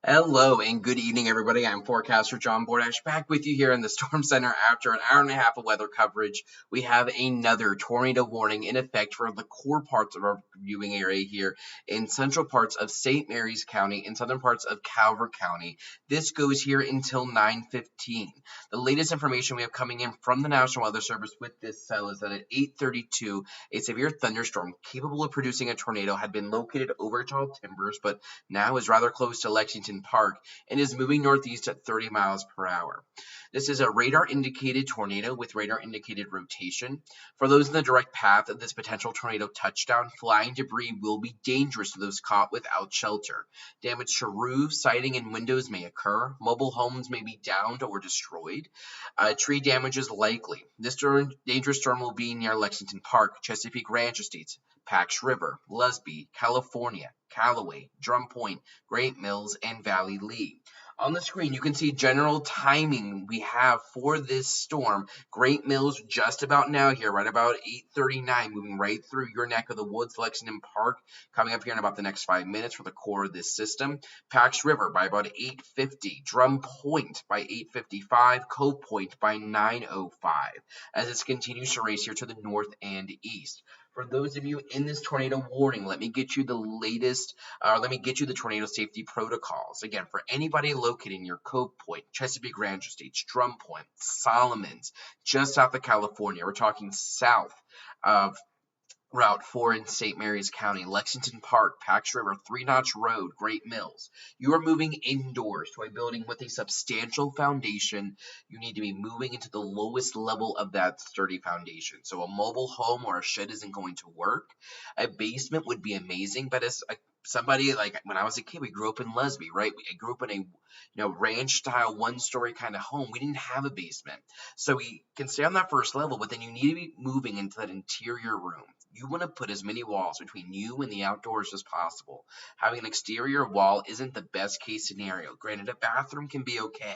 Hello and good evening, everybody. I'm Forecaster John Bordash back with you here in the Storm Center after an hour and a half of weather coverage. We have another tornado warning in effect for the core parts of our viewing area here in central parts of St. Mary's County and southern parts of Calvert County. This goes here until 9:15. The latest information we have coming in from the National Weather Service with this cell is that at 8:32, a severe thunderstorm capable of producing a tornado had been located over tall timbers, but now is rather close to Lexington Park and is moving northeast at 30 miles per hour. This is a radar-indicated tornado with radar-indicated rotation. For those in the direct path of this potential tornado touchdown, flying debris will be dangerous to those caught without shelter. Damage to roofs, siding, and windows may occur. Mobile homes may be downed or destroyed. Tree damage is likely. This dangerous storm will be near Lexington Park, Chesapeake Ranch Estates, Pax River, Lusby, California, Callaway, Drum Point, Great Mills, and Valley Lee. On the screen, you can see general timing we have for this storm. Great Mills just about now here, right about 8:39, moving right through your neck of the woods, Lexington Park, coming up here in about the next 5 minutes for the core of this system. Pax River by about 8:50, Drum Point by 8:55, Cove Point by 9:05, as it continues to race here to the north and east. For those of you in this tornado warning, let me get you the tornado safety protocols. Again, for anybody located in your Cove Point, Chesapeake Ranch Estates, Drum Point, Solomons, just south of California, we're talking south of Route 4 in St. Mary's County, Lexington Park, Pax River, Three Notch Road, Great Mills. You are moving indoors to a building with a substantial foundation. You need to be moving into the lowest level of that sturdy foundation. So a mobile home or a shed isn't going to work. A basement would be amazing, but as somebody like when I was a kid, we grew up in Lesby, right? I grew up in a ranch style 1-story kind of home. We didn't have a basement. So we can stay on that first level, but then you need to be moving into that interior room. You want to put as many walls between you and the outdoors as possible. Having an exterior wall isn't the best case scenario. Granted, a bathroom can be okay.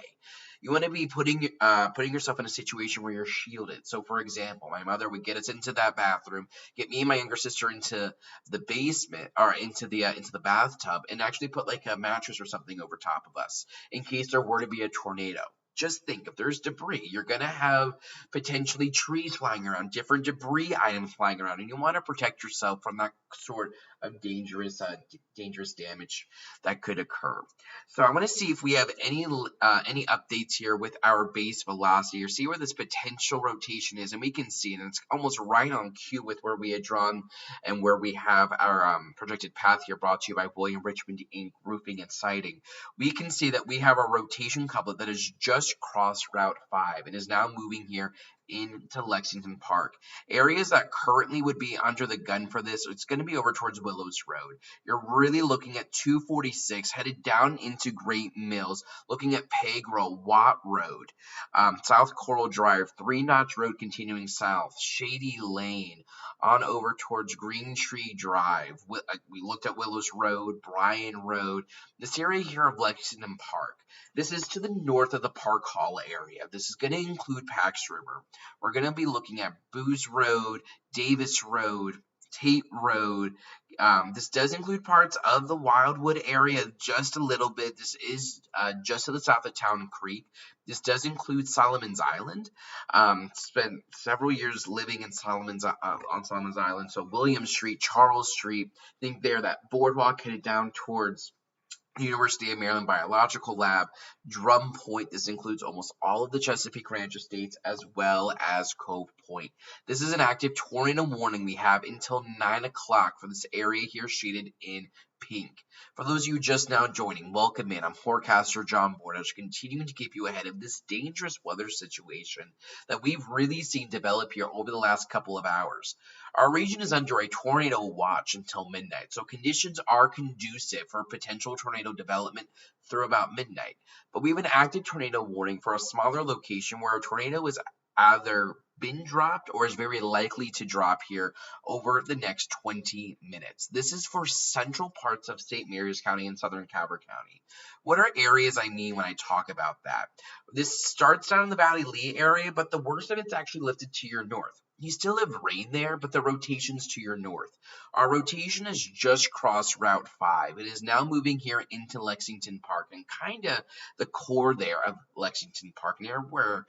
You want to be putting yourself in a situation where you're shielded. So, for example, my mother would get us into that bathroom, get me and my younger sister into the basement or into the bathtub, and actually put like a mattress or something over top of us in case there were to be a tornado. Just think, if there's debris, you're going to have potentially trees flying around, different debris items flying around, and you want to protect yourself from that sort of dangerous damage that could occur. So I want to see if we have any updates here with our base velocity, or see where this potential rotation is, and we can see, and it's almost right on cue with where we had drawn and where we have our projected path here, brought to you by William Richmond Inc. Roofing and Siding. We can see that we have a rotation couplet that has just crossed Route 5 and is now moving here into Lexington Park. Areas that currently would be under the gun for this, it's going to be over towards Willows Road. You're really looking at 246 headed down into Great Mills, looking at Pegro, Watt Road, South Coral Drive, Three Notch Road continuing south, Shady Lane, on over towards Green Tree Drive. We looked at Willows Road, Bryan Road, this area here of Lexington Park. This is to the north of the Park Hall area. This is going to include Pax River. We're going to be looking at Booze Road, Davis Road, Tate Road. This does include parts of the Wildwood area just a little bit. This is just to the south of Town Creek. This does include Solomon's Island. Spent several years living in on Solomon's Island. So William Street, Charles Street. I think there that boardwalk headed down towards University of Maryland Biological Lab, Drum Point. This includes almost all of the Chesapeake Ranch Estates as well as Cove Point. This is an active tornado warning we have until 9 o'clock for this area here shaded in pink. For those of you just now joining, welcome in. I'm Forecaster John Bordash, continuing to keep you ahead of this dangerous weather situation that we've really seen develop here over the last couple of hours. Our region is under a tornado watch until midnight, so conditions are conducive for potential tornado development through about midnight. But we have an active tornado warning for a smaller location where a tornado is either been dropped or is very likely to drop here over the next 20 minutes. This is for central parts of St. Mary's County and southern Calvert County. What are areas I mean when I talk about that? This starts down in the Valley Lee area, but the worst of it's actually lifted to your north. You still have rain there, but the rotation's to your north. Our rotation has just crossed Route 5. It is now moving here into Lexington Park and kind of the core there of Lexington Park, near where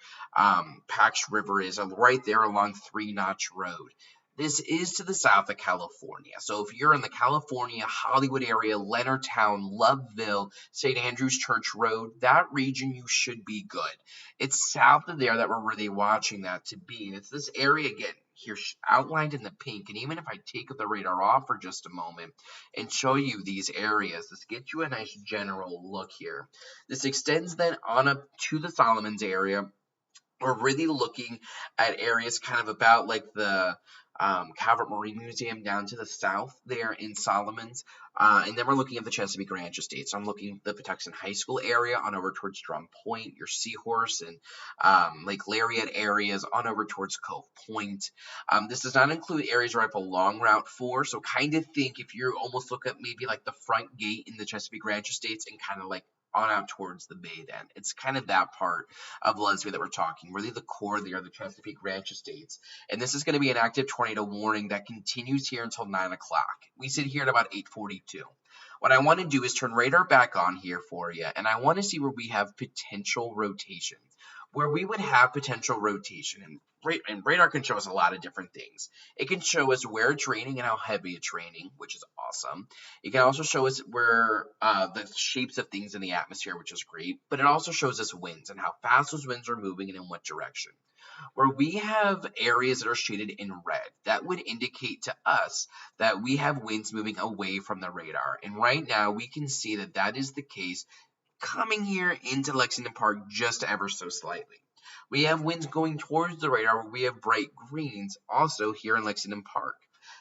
Pax River is, right there along Three Notch Road. This is to the south of California. So if you're in the California, Hollywood area, Leonardtown, Loveville, St. Andrews Church Road, that region, you should be good. It's south of there that we're really watching that to be. And it's this area again here outlined in the pink. And even if I take the radar off for just a moment and show you these areas, this gets you a nice general look here. This extends then on up to the Solomons area. We're really looking at areas kind of about like the Calvert Marine Museum down to the south there in Solomons. And then we're looking at the Chesapeake Ranch Estate. So I'm looking at the Patuxent High School area on over towards Drum Point, your Seahorse and Lake Lariat areas on over towards Cove Point. This does not include areas right along Route 4. So kind of think if you almost look at maybe like the front gate in the Chesapeake Ranch Estates and kind of like on out towards the bay then. It's kind of that part of Leslie that we're talking, really the core there, the Chesapeake Ranch Estates. And this is going to be an active tornado warning that continues here until 9 o'clock. We sit here at about 8:42. What I want to do is turn radar back on here for you, and I want to see where we have potential rotation. Where we would have potential rotation, and radar can show us a lot of different things. It can show us where it's raining and how heavy it's raining, which is awesome. It can also show us where the shapes of things in the atmosphere, which is great. But it also shows us winds and how fast those winds are moving and in what direction. Where we have areas that are shaded in red, that would indicate to us that we have winds moving away from the radar. And right now, we can see that that is the case coming here into Lexington Park just ever so slightly. We have winds going towards the radar where we have bright greens also here in Lexington Park.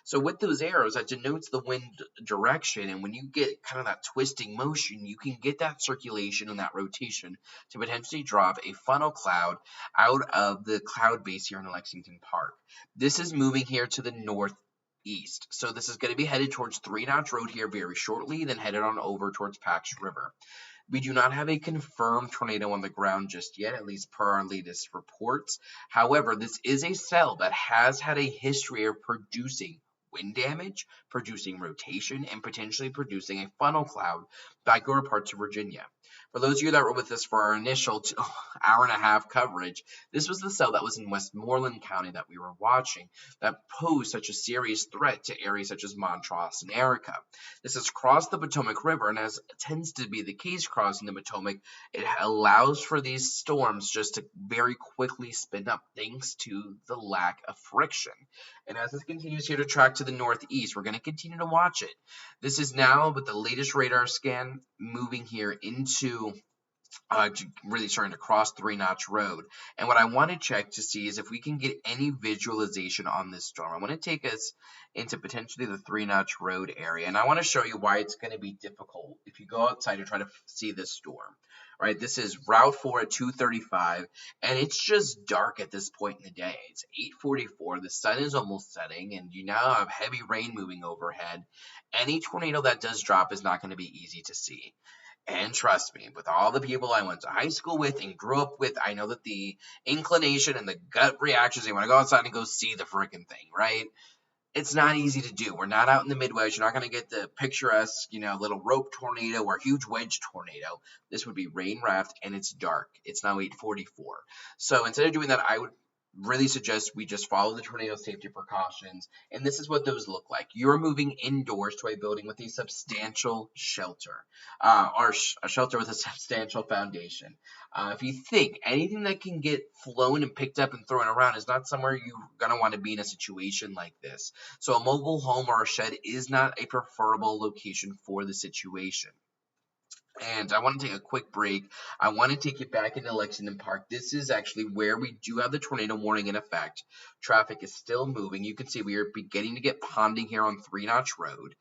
So with those arrows, that denotes the wind direction, and when you get kind of that twisting motion, you can get that circulation and that rotation to potentially drop a funnel cloud out of the cloud base here in Lexington Park. This is moving here to the northeast. So this is going to be headed towards Three Notch Road here very shortly, then headed on over towards Pax River. We do not have a confirmed tornado on the ground just yet, at least per our latest reports. However, this is a cell that has had a history of producing wind damage, producing rotation, and potentially producing a funnel cloud back over parts of Virginia. For those of you that were with us for our initial hour and a half coverage, this was the cell that was in Westmoreland County that we were watching that posed such a serious threat to areas such as Montrose and Arica. This has crossed the Potomac River, and as tends to be the case crossing the Potomac, it allows for these storms just to very quickly spin up thanks to the lack of friction. And as this continues here to track to the northeast, we're going to continue to watch it. This is now with the latest radar scan moving here into really starting to cross Three Notch Road. And what I want to check to see is if we can get any visualization on this storm. I want to take us into potentially the Three Notch Road area. And I want to show you why it's going to be difficult if you go outside and try to see this storm. Right, this is Route 4 at 2:35, and it's just dark at this point in the day. It's 8:44. The sun is almost setting, and you now have heavy rain moving overhead. Any tornado that does drop is not going to be easy to see. And trust me, with all the people I went to high school with and grew up with, I know that the inclination and the gut reactions, they want to go outside and go see the freaking thing, right? It's not easy to do. We're not out in the Midwest. You're not going to get the picturesque, little rope tornado or huge wedge tornado. This would be rain wrapped, and it's dark. It's now 8:44. So instead of doing that, I would really suggest we just follow the tornado safety precautions. And this is what those look like. You're moving indoors to a building with a substantial shelter, or a shelter with a substantial foundation. If you think anything that can get flown and picked up and thrown around is not somewhere you're going to want to be in a situation like this. So a mobile home or a shed is not a preferable location for the situation. And I want to take a quick break. I want to take you back into Lexington Park. This is actually where we do have the tornado warning in effect. Traffic is still moving. You can see we are beginning to get ponding here on Three Notch Road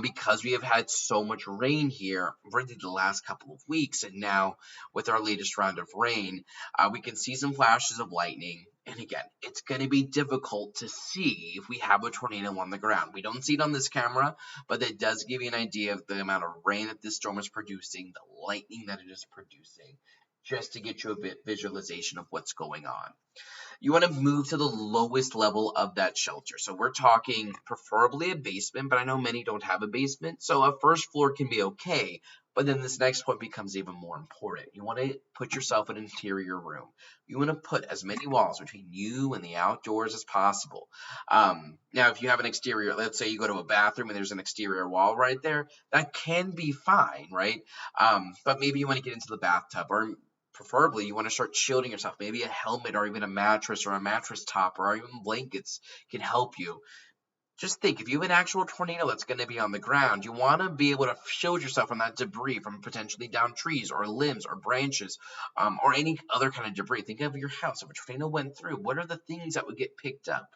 because we have had so much rain here really the last couple of weeks. And now with our latest round of rain, we can see some flashes of lightning. And again, it's going to be difficult to see if we have a tornado on the ground. We don't see it on this camera, but it does give you an idea of the amount of rain that this storm is producing, the lightning that it is producing. just to get you a bit visualization of what's going on. You want to move to the lowest level of that shelter. So we're talking preferably a basement, but I know many don't have a basement. So a first floor can be okay. But then this next point becomes even more important. You want to put yourself in an interior room. You want to put as many walls between you and the outdoors as possible. Now, if you have an exterior, let's say you go to a bathroom and there's an exterior wall right there, that can be fine, right? But maybe you want to get into the bathtub, or preferably you want to start shielding yourself. Maybe a helmet or even a mattress or a mattress top or even blankets can help you. Just think, if you have an actual tornado that's going to be on the ground, you want to be able to shield yourself from that debris, from potentially down trees or limbs or branches, or any other kind of debris. Think of your house. If a tornado went through, what are the things that would get picked up?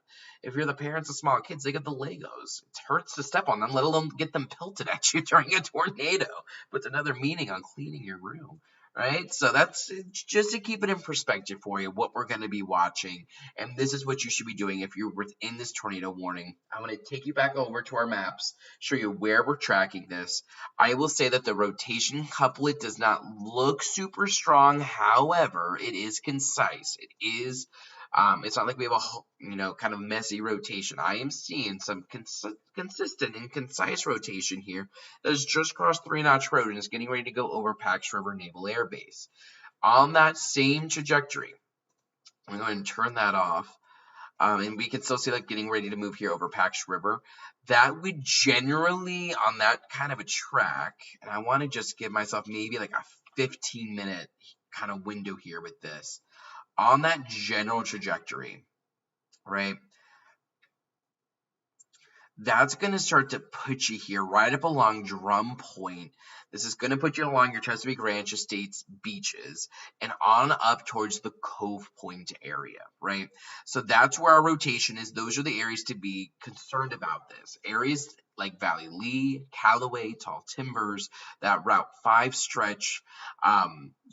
If you're the parents of small kids, they get the Legos. It hurts to step on them, let alone get them pelted at you during a tornado. Puts another meaning on cleaning your room. Right? So that's just to keep it in perspective for you, what we're going to be watching. And this is what you should be doing if you're within this tornado warning. I'm going to take you back over to our maps, show you where we're tracking this. I will say that the rotation couplet does not look super strong. However, it is concise. It is it's not like we have a kind of messy rotation. I am seeing some consistent and concise rotation here that has just crossed 3 Notch Road and is getting ready to go over Pax River Naval Air Base. On that same trajectory, I'm going to turn that off. And we can still see that getting ready to move here over Pax River. That would generally, on that kind of a track, and I want to just give myself maybe like a 15-minute kind of window here with this. On that general trajectory, right, that's going to start to put you here right up along Drum Point. This is going to put you along your Chesapeake Ranch Estates beaches and on up towards the Cove Point area, right? So that's where our rotation is. Those are the areas to be concerned about this. Areas like Valley Lee, Callaway, Tall Timbers, that Route 5 stretch,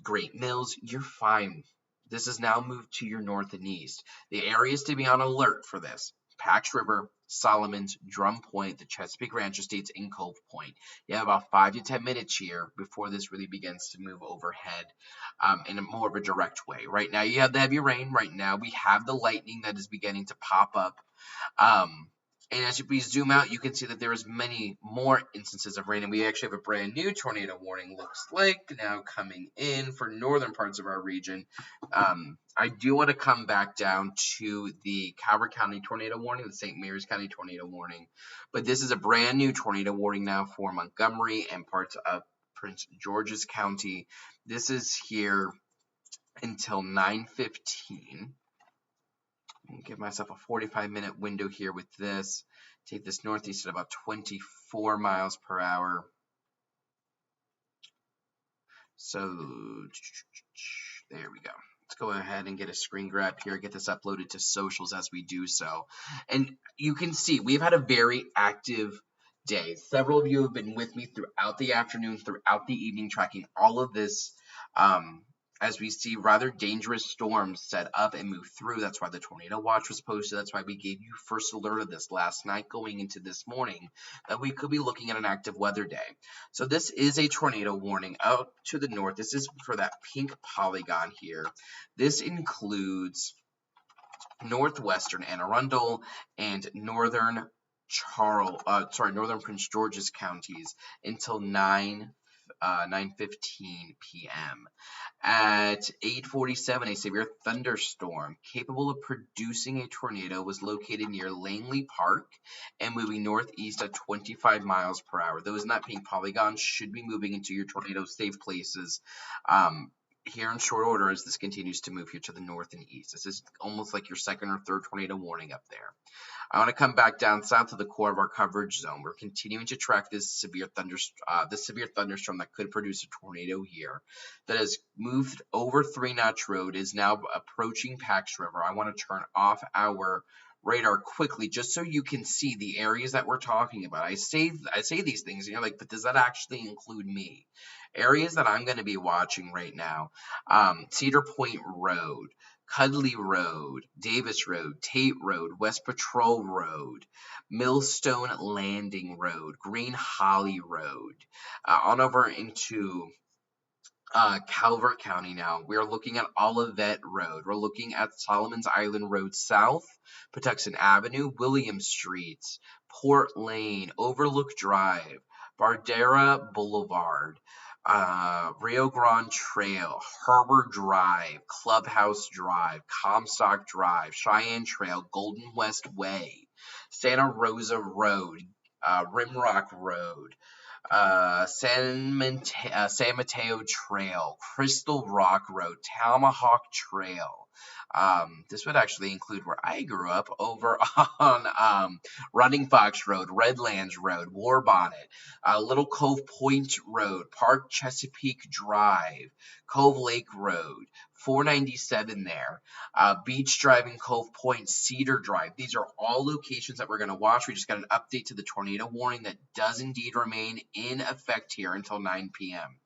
Great Mills, you're fine. This has now moved to your north and east. The areas to be on alert for this: Pax River, Solomons, Drum Point, the Chesapeake Ranch Estates, and Cove Point. You have about 5 to 10 minutes here before this really begins to move overhead in a more of a direct way. Right now you have the heavy rain. Right now we have the lightning that is beginning to pop up. And as we zoom out, you can see that there is many more instances of rain. And we actually have a brand new tornado warning, looks like, now coming in for northern parts of our region. I do want to come back down to the Calvert County tornado warning, the St. Mary's County tornado warning. But this is a brand new tornado warning now for Montgomery and parts of Prince George's County. This is here until 9:15. Give myself a 45-minute window here with this. Take this northeast at about 24 miles per hour. So there we go. Let's go ahead and get a screen grab here, get this uploaded to socials as we do so. And you can see we've had a very active day. Several of you have been with me throughout the afternoon, throughout the evening, tracking all of this. As we see rather dangerous storms set up and move through. That's why the tornado watch was posted. That's why we gave you first alert of this last night going into this morning, that we could be looking at an active weather day. So this is a tornado warning out to the north. This is for that pink polygon here. This includes northwestern Anne Arundel and northern Prince George's counties until 9:15 p.m. At 8:47, a severe thunderstorm capable of producing a tornado was located near Langley Park and moving northeast at 25 miles per hour. Those in that pink polygon should be moving into your tornado safe places here in short order as this continues to move here to the north and east. This is almost like your second or third tornado warning up there. I want to come back down south to the core of our coverage zone. We're continuing to track this severe thunderstorm that could produce a tornado here that has moved over 3 Notch Road, is now approaching Pax River. I want to turn off our radar quickly just so you can see the areas that we're talking about. I say these things and you're like, but does that actually include me? Areas that I'm going to be watching right now: Cedar Point Road, Cudley Road, Davis Road, Tate Road, West Patrol Road, Millstone Landing Road, Green Holly Road, on over into Calvert County now. We are looking at Olivet Road. We're looking at Solomon's Island Road South, Patuxent Avenue, William Street, Port Lane, Overlook Drive, Bardera Boulevard, Rio Grande Trail, Harbor Drive, Clubhouse Drive, Comstock Drive, Cheyenne Trail, Golden West Way, Santa Rosa Road, Rimrock Road, San Mateo Trail, Crystal Rock Road, Tomahawk Trail. This would actually include where I grew up over on Running Fox Road, Redlands Road, War Bonnet, Little Cove Point Road, Park Chesapeake Drive, Cove Lake Road, 497 there, Beach Drive in Cove Point, Cedar Drive. These are all locations that we're going to watch. We just got an update to the tornado warning that does indeed remain in effect here until 9 p.m.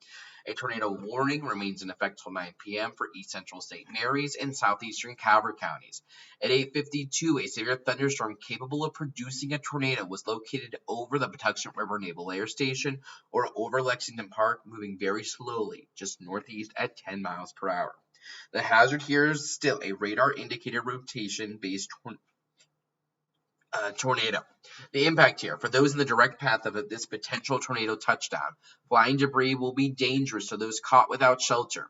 A tornado warning remains in effect till 9 p.m. for East Central St. Mary's and southeastern Calvert counties. At 8:52, a severe thunderstorm capable of producing a tornado was located over the Patuxent River Naval Air Station or over Lexington Park, moving very slowly, just northeast at 10 miles per hour. The hazard here is still a radar-indicated rotation-based tornado. The impact here, for those in the direct path of this potential tornado touchdown, flying debris will be dangerous to those caught without shelter.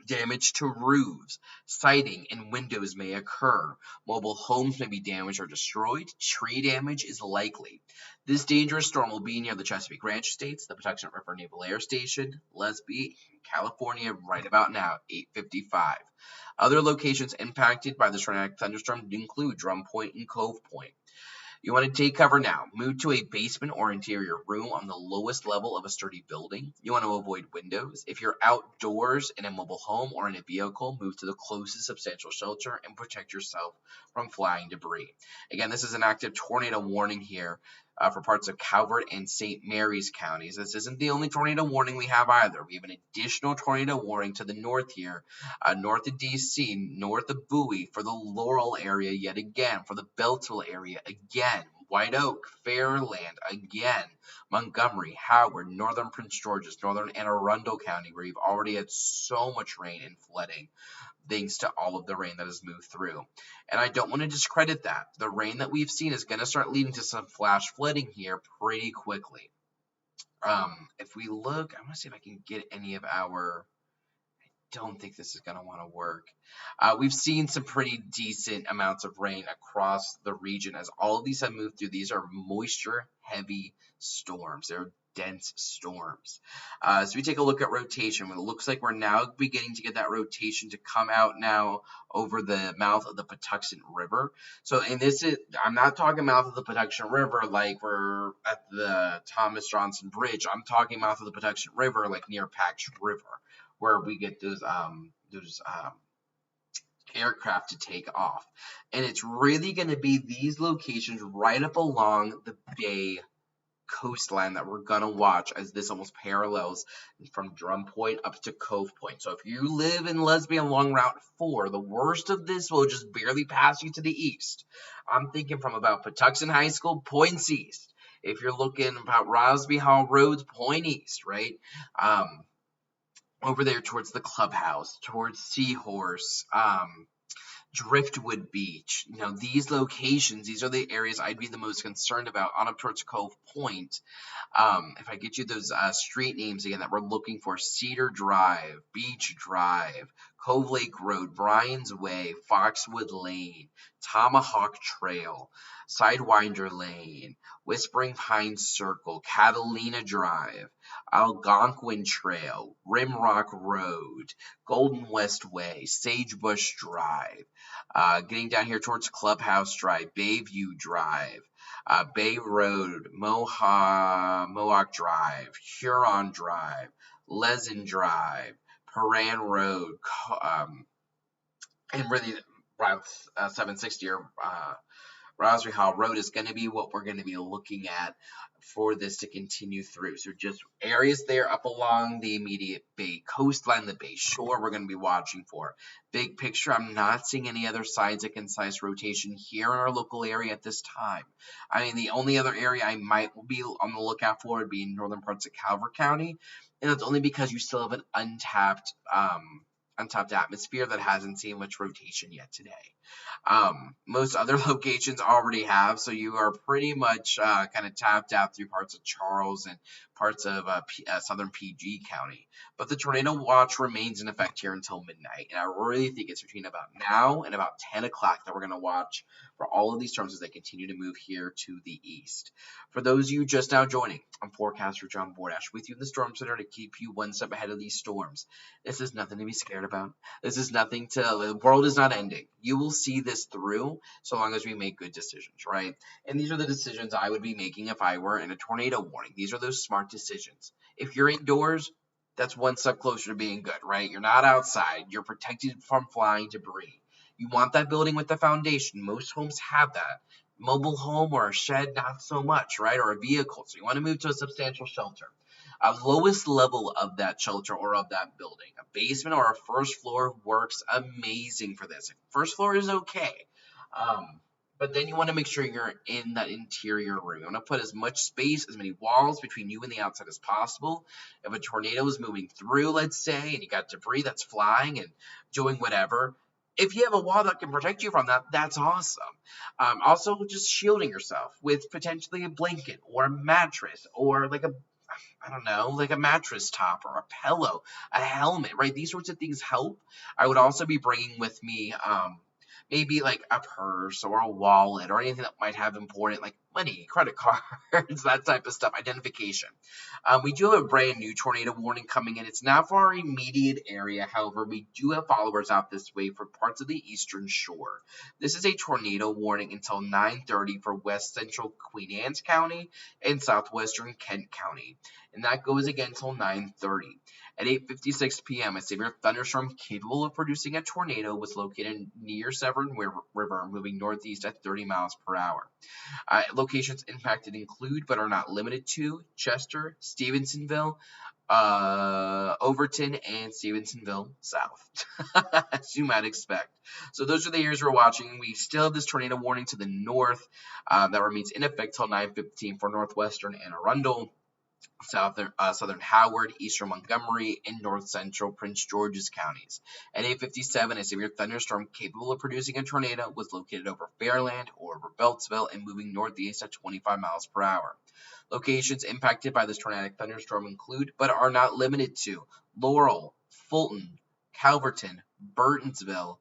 Damage to roofs, siding, and windows may occur. Mobile homes may be damaged or destroyed. Tree damage is likely. This dangerous storm will be near the Chesapeake Ranch Estates, the Patuxent River Naval Air Station, Lesby, California, right about now, 8:55. Other locations impacted by this tornadic thunderstorm include Drum Point and Cove Point. You want to take cover now. Move to a basement or interior room on the lowest level of a sturdy building. You want to avoid windows. If you're outdoors in a mobile home or in a vehicle, move to the closest substantial shelter and protect yourself from flying debris. Again, this is an active tornado warning here for parts of Calvert and St. Mary's counties. This isn't the only tornado warning we have either. We have an additional tornado warning to the north here, north of D.C., north of Bowie, for the Laurel area yet again, for the Beltsville area again, White Oak, Fairland again, Montgomery, Howard, northern Prince George's, northern Anne Arundel County, where you've already had so much rain and flooding, thanks to all of the rain that has moved through. And I don't want to discredit that. The rain that we've seen is going to start leading to some flash flooding here pretty quickly. If we look, I want to see if I can get any of our... don't think this is going to want to work. We've seen some pretty decent amounts of rain across the region as all of these have moved through. These are moisture-heavy storms. They're dense storms. So we take a look at rotation. It looks like we're now beginning to get that rotation to come out now over the mouth of the Patuxent River. So, and this is, I'm not talking mouth of the Patuxent River like we're at the Thomas Johnson Bridge. I'm talking mouth of the Patuxent River like near Pax River, where we get those aircraft to take off. And it's really going to be these locations right up along the bay coastline that we're going to watch as this almost parallels from Drum Point up to Cove Point. So if you live in Lesby along Route 4, the worst of this will just barely pass you to the east. I'm thinking from about Patuxent High School, points east. If you're looking about Rosby Hall Roads, point east, right? Over there towards the clubhouse, towards Seahorse, Driftwood Beach. You know, these locations, these are the areas I'd be the most concerned about on up towards Cove Point. If I get you those street names again that we're looking for: Cedar Drive, Beach Drive, Cove Lake Road, Bryan's Way, Foxwood Lane, Tomahawk Trail, Sidewinder Lane, Whispering Pines Circle, Catalina Drive, Algonquin Trail, Rimrock Road, Golden West Way, Sagebush Drive, getting down here towards Clubhouse Drive, Bayview Drive, Bay Road, Mohawk Drive, Huron Drive, Lezen Drive, Paran Road, and really Route 760 or Rosary Hall Road is going to be what we're going to be looking at for this to continue through. So just areas there up along the immediate bay coastline, the bay shore, we're going to be watching for. Big picture, I'm not seeing any other signs of concise rotation here in our local area at this time. I mean, the only other area I might be on the lookout for would be in northern parts of Calvert County, and that's only because you still have an untapped atmosphere that hasn't seen much rotation yet today. Most other locations already have, so you are pretty much kind of tapped out through parts of Charles and parts of southern PG County. But the tornado watch remains in effect here until midnight, and I really think it's between about now and about 10 o'clock that we're going to watch for all of these storms as they continue to move here to the east. For those of you just now joining, I'm Forecaster John Bordash with you in the Storm Center to keep you one step ahead of these storms. This is nothing to be scared about. This is nothing to, the world is not ending. You will see this through so long as we make good decisions, right? And these are the decisions I would be making if I were in a tornado warning. These are those smart decisions. If you're indoors, that's one step closer to being good, right? You're not outside. You're protected from flying debris. You want that building with the foundation. Most homes have that. Mobile home or a shed, not so much, right? Or a vehicle. So you want to move to a substantial shelter. A lowest level of that shelter or of that building, a basement or a first floor, works amazing for this. First floor is okay. But then you want to make sure you're in that interior room. You want to put as much space, as many walls between you and the outside as possible. If a tornado is moving through, let's say, and you got debris that's flying and doing whatever, if you have a wall that can protect you from that, that's awesome. Also, just shielding yourself with potentially a blanket or a mattress or like a mattress top or a pillow, a helmet, right? These sorts of things help. I would also be bringing with me maybe like a purse or a wallet or anything that might have important like money, credit cards, that type of stuff, identification. We do have a brand new tornado warning coming in. It's not for our immediate area. However, we do have followers out this way for parts of the eastern shore. This is a tornado warning until 9:30 for west central Queen Anne's County and southwestern Kent County. And that goes again until 9:30. At 8:56 p.m., a severe thunderstorm capable of producing a tornado was located near Severn River, moving northeast at 30 miles per hour. Locations impacted include, but are not limited to, Chester, Stevensonville, Overton, and Stevensonville South, as you might expect. So those are the areas we're watching. We still have this tornado warning to the north that remains in effect till 9:15 for northwestern Anne Arundel, southern Howard, eastern Montgomery, and north central Prince George's counties. At 8:57, a severe thunderstorm capable of producing a tornado was located over Fairland or over Beltsville and moving northeast at 25 miles per hour. Locations impacted by this tornadic thunderstorm include, but are not limited to, Laurel, Fulton, Calverton, Burtonsville,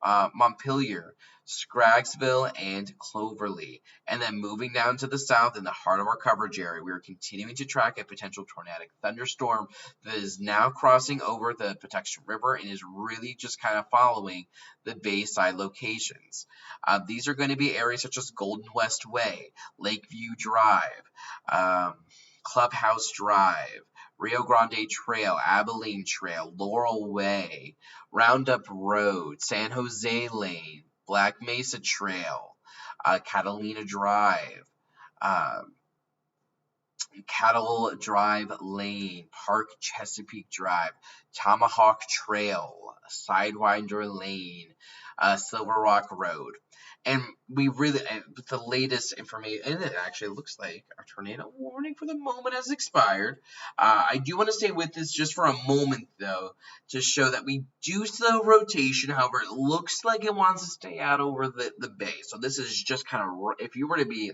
Montpelier, Scraggsville, and Cloverly. And then moving down to the south in the heart of our coverage area, we are continuing to track a potential tornadic thunderstorm that is now crossing over the Patuxent River and is really just kind of following the bayside locations. These are going to be areas such as Golden West Way, Lakeview Drive, Clubhouse Drive, Rio Grande Trail, Abilene Trail, Laurel Way, Roundup Road, San Jose Lane, Black Mesa Trail, Catalina Drive, Cattle Drive Lane, Park Chesapeake Drive, Tomahawk Trail, Sidewinder Lane, Silver Rock Road. And we really, with the latest information, and it actually looks like our tornado warning for the moment has expired. I do want to stay with this just for a moment, though, to show that we do still have rotation. However, it looks like it wants to stay out over the bay. So this is just kind of, if you were to be,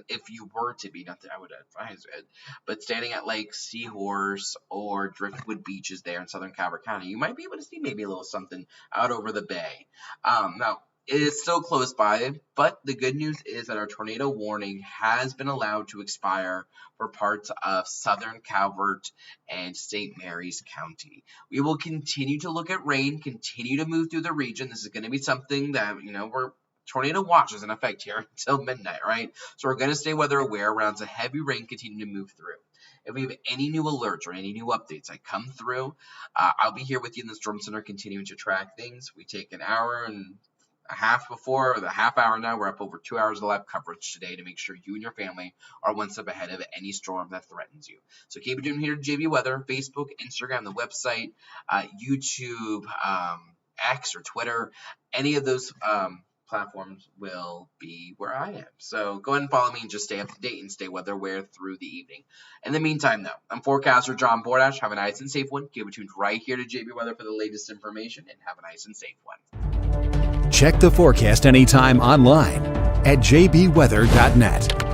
not that I would advise it, but standing at like Seahorse or Driftwood Beaches there in southern Calvert County, you might be able to see maybe a little something out over the bay. Now, it is still close by, but the good news is that our tornado warning has been allowed to expire for parts of southern Calvert and St. Mary's County. We will continue to look at rain, continue to move through the region. This is going to be something that, tornado watch is in effect here until midnight, right? So we're going to stay weather aware around the heavy rain continue to move through. If we have any new alerts or any new updates that come through, I'll be here with you in the Storm Center continuing to track things. We take an hour and a half before, or the half hour now. We're up over 2 hours of live coverage today to make sure you and your family are one step ahead of any storm that threatens you. So keep it tuned here to JB Weather, Facebook, Instagram, the website, YouTube, X or Twitter. Any of those platforms will be where I am. So go ahead and follow me and just stay up to date and stay weather aware through the evening. In the meantime, though, I'm Forecaster John Bordash. Have a nice and safe one. Keep it tuned right here to JB Weather for the latest information, and have a nice and safe one. Check the forecast anytime online at jbweather.net.